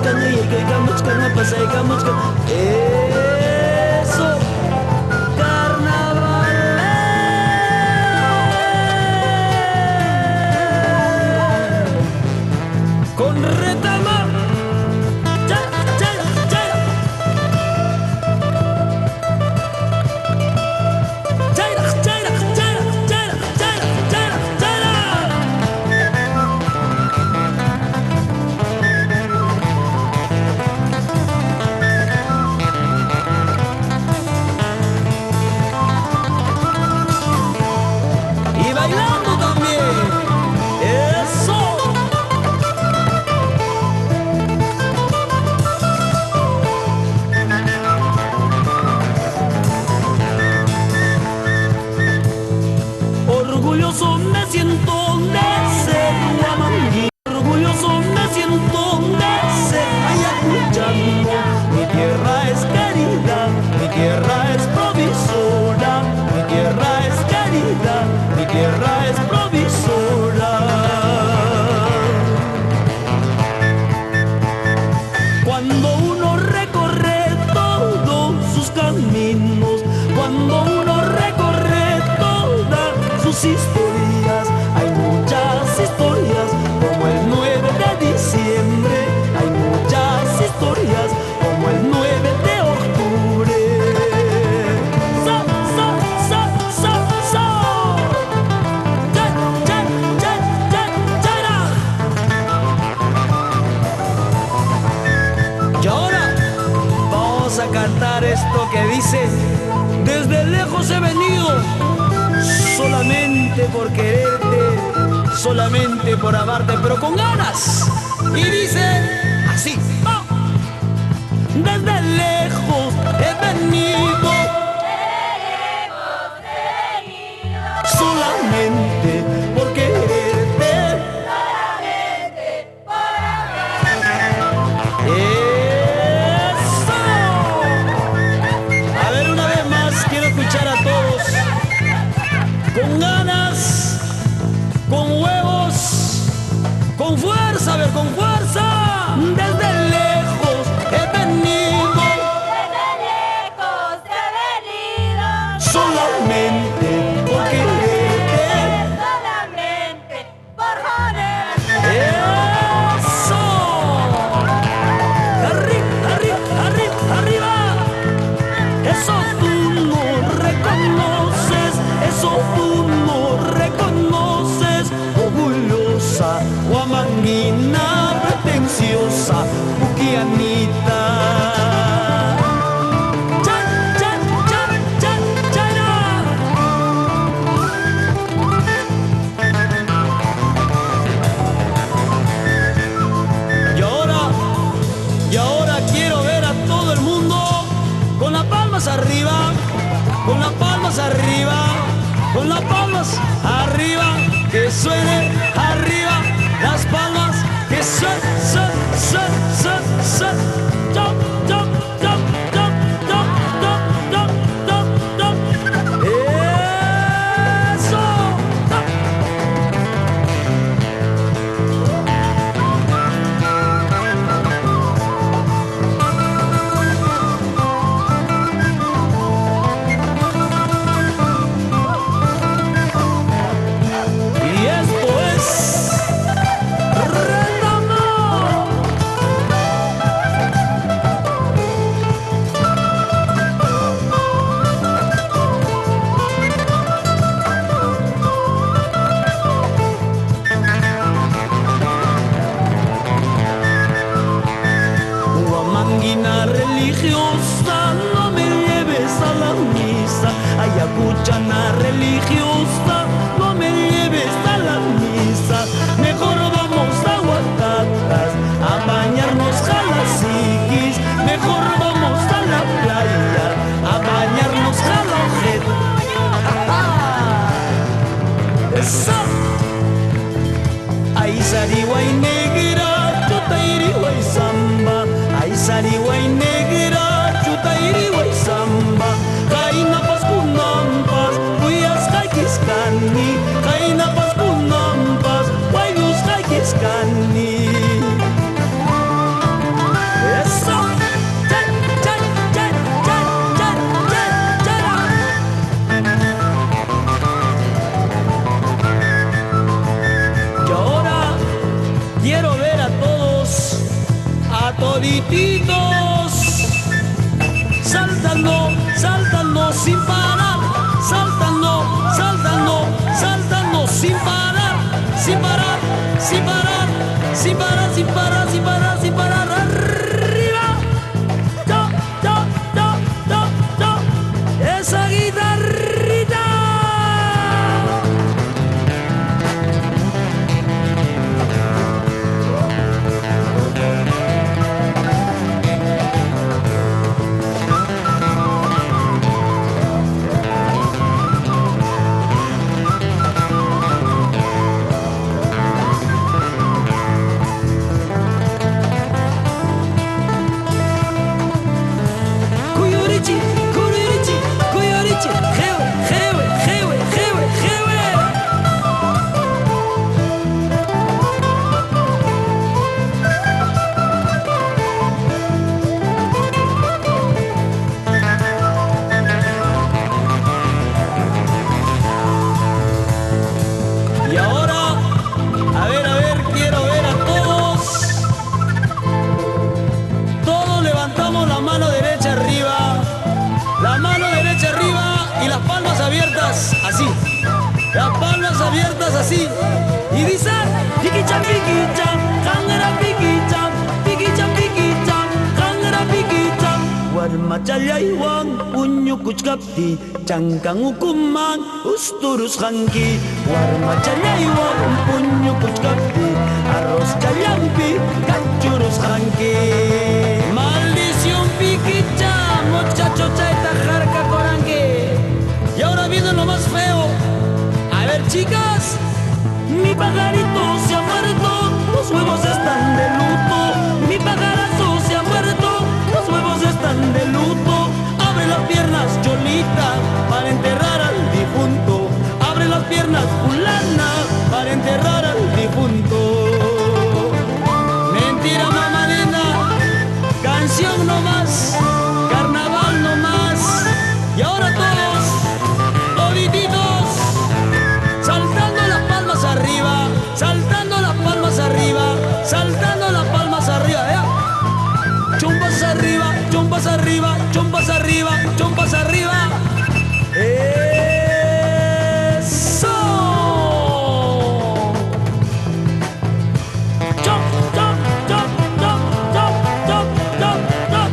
caña y que camuchcan, no pasa y camuchcan. Eso, carnaval. Con retama. Chaira, chaira, chaira. Chaira, chaira, chaira, chaira, chaira, chaira, chaira. Y bailando también. Eso. Orgulloso me siento de ser Huamanguín. Orgulloso me siento de ser ayacuchano. Mi tierra es querida, mi tierra es provisora. Mi tierra es querida, mi tierra es provisora. Cuando uno recorre todos sus caminos, cuando uno recorre todas sus historias, hay muchas historias como el 9 de diciembre, hay muchas historias como el 9 de octubre. ¡Sa, sa, sa, sa, sa! ¡Cha, cha, cha, cha, chara! Y ahora vamos a cantar esto que dice: desde lejos he venido, solamente por quererte, solamente por amarte, pero con ganas. Y dice así: ¡oh! Desde lejos he venido, solamente por quererte, ¡eso! A ver, una vez más, quiero escuchar a todos con ganas, con huevos, con fuerza, a ver, con fuerza. Desde lejos he venido, solamente por quererte, eso. Arriba, arriba, arriba, arriba. Eso tú no reconoces, eso tú no reconoces. Orgullosa, huamanguina, pretenciosa, buquianita. Cha, cha, cha, cha, chara. Y ahora quiero ver a todo el mundo con las palmas arriba, con las palmas arriba, con las palmas arriba, que suene arriba, las palmas que suene, jump, jump, jump, jump, jump, jump, jump, jump, jump. Eso. Y esto es Retama. Huamanguina religiosa, no me lleves a la misa. Ayacuchana religiosa, no me lleves a la misa. Mejor vamos a Huacatas a bañarnos jalasiquis. Mejor vamos a la playa a bañarnos jalojeta. Eso. Ahí salió y negra, chutairiwa y samba. Ahí salió y negra, chutairiwa y samba. Kaina paskunampas, kuyas kaikiskani. Kaina paskunampas, wayus kaikiskani. todititos, saltando, saltando sin parar, saltando, saltando, saltando sin parar, sin parar, sin parar, sin parar, sin parar, sin parar, sin parar, arriba, ta, ta, ta, ta, ta, esa guitarrita. Y ahora, a ver, quiero ver a todos. Todos levantamos la mano derecha arriba. La mano derecha arriba y las palmas abiertas, así. Las palmas abiertas así. Y dice, piquicha, piquicha, jangara, piquicha, piquicha, piquicha, jangara, piquicha. Warmachayaywan, puño kuchkapti, changkang ukuman, usturus hanki. Warmachayaywan, puño kuchkapti, arroz chayampi, cachurus hanki. Maldición piquicha, muchacho chaita jarca coranque. Y ahora viene lo más feo. A ver, chicas, mi pajarito se ha muerto, los huevos están de luto. Mi pajarazo se ha muerto, los huevos están de luto. Abre las piernas, Cholita, para enterrar al difunto. Abre las piernas, fulana, para enterrar al difunto. Mentira, mamá linda, canción nomás, carnaval nomás. Y ahora todos, todititos, saltando las palmas arriba, saltando las palmas arriba, saltando las palmas arriba, ¿ya? Chumpas arriba, chumpas arriba, chumpas arriba, chumpas arriba. ¡Eso! Chop, chop, chop, chop, chop, chop, chop, chop.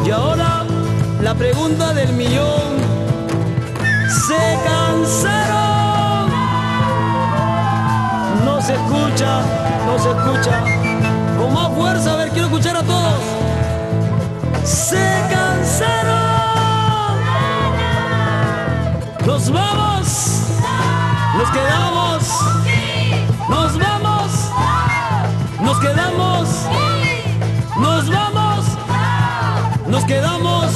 Y ahora la pregunta del millón. ¿Se cansaron? No se escucha, no se escucha. Con más fuerza, a ver, quiero escuchar a todos. ¿Se cansaron? ¿Nos vamos? ¿Nos quedamos? ¿Nos vamos? ¿Nos quedamos? ¿Nos vamos? ¿Nos quedamos?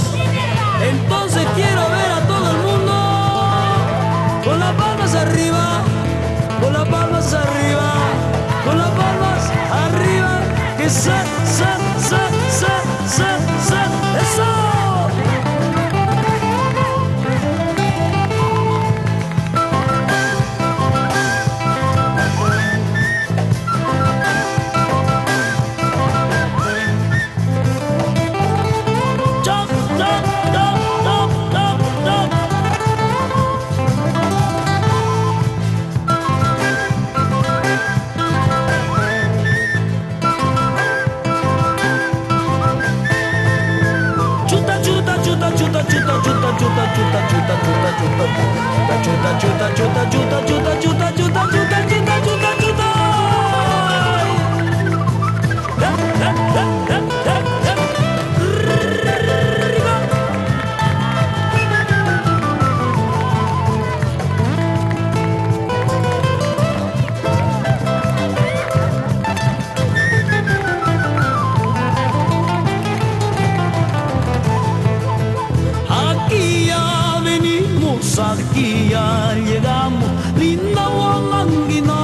Entonces quiero ver a todo el mundo con las palmas arriba, con las palmas arriba, con las palmas arriba, que eso. Chop, chop, chop, chop, chop, chop. aquí ya llegamos, linda Huamanguina.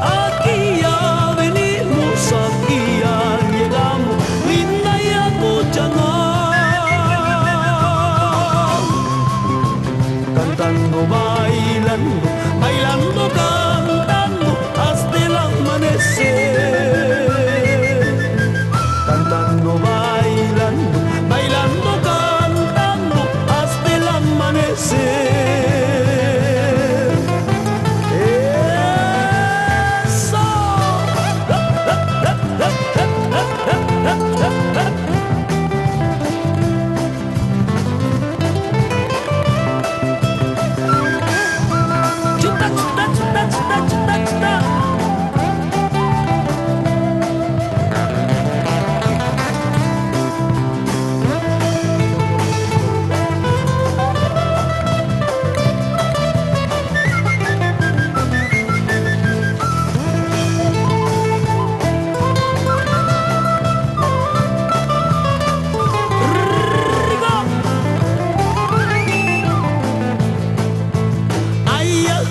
Aquí ya venimos, aquí ya llegamos, linda Yacuchana. Cantando, bailando, bailando, cantando hasta el amanecer. Cantando, bailando, bailando, cantando hasta el amanecer. Eso. Chuta, chuta, chuta, chuta, chuta, chuta.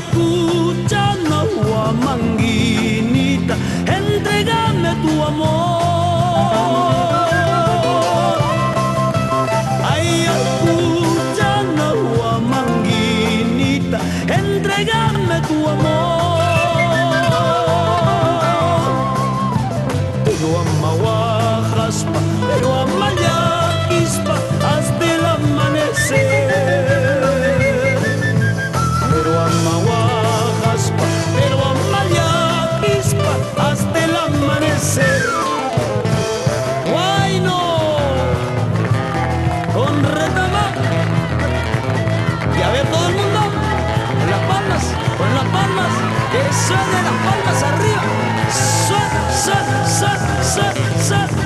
Ayacuchana, Huamanguinita, entrégame tu amor. Ayacuchana, Huamanguinita, entrégame tu amor. Pero amahuajaspa, pero amayaquispa, hasta el amanecer. Pero amahuajaspa, pero amayaquispa, hasta el amanecer. Guayno, con retama. Y a ver todo el mundo, con las palmas, que suene las palmas arriba. Suena, suena, suena, suena, suena.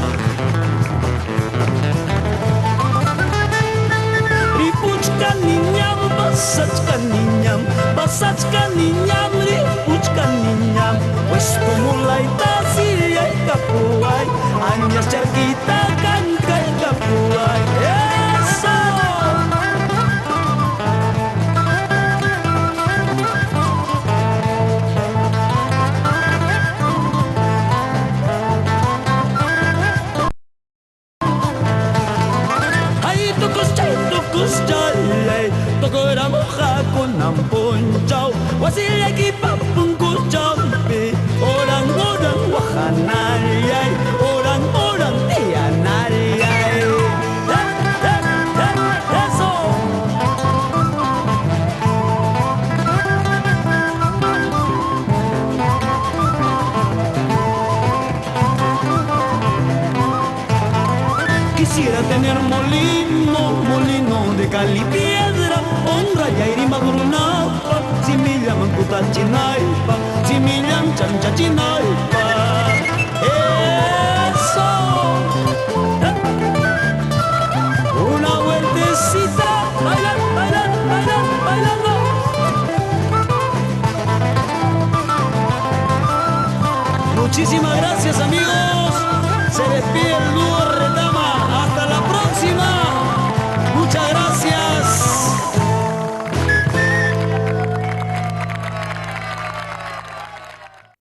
Ripuchka niñam, basachka niñam, ripuchka niñam. Pues tu mulaita siria y capuay, añas charquita canca y capuay. Eso. Ay, tukus chay, toko era moja con amponchao, wasilia ki papun kuchampi, orang orang wahanayay, orang orang tiyanayay. Eso. Quisiera tener molino de cal y piedra, honra y airima grunapa, si me llaman cutachinaipa, si me llaman chanchachinaipa. Eso. Una vueltecita, bailando, bailando, bailando, bailando. Muchísimas gracias, amigos. Se despide el dúo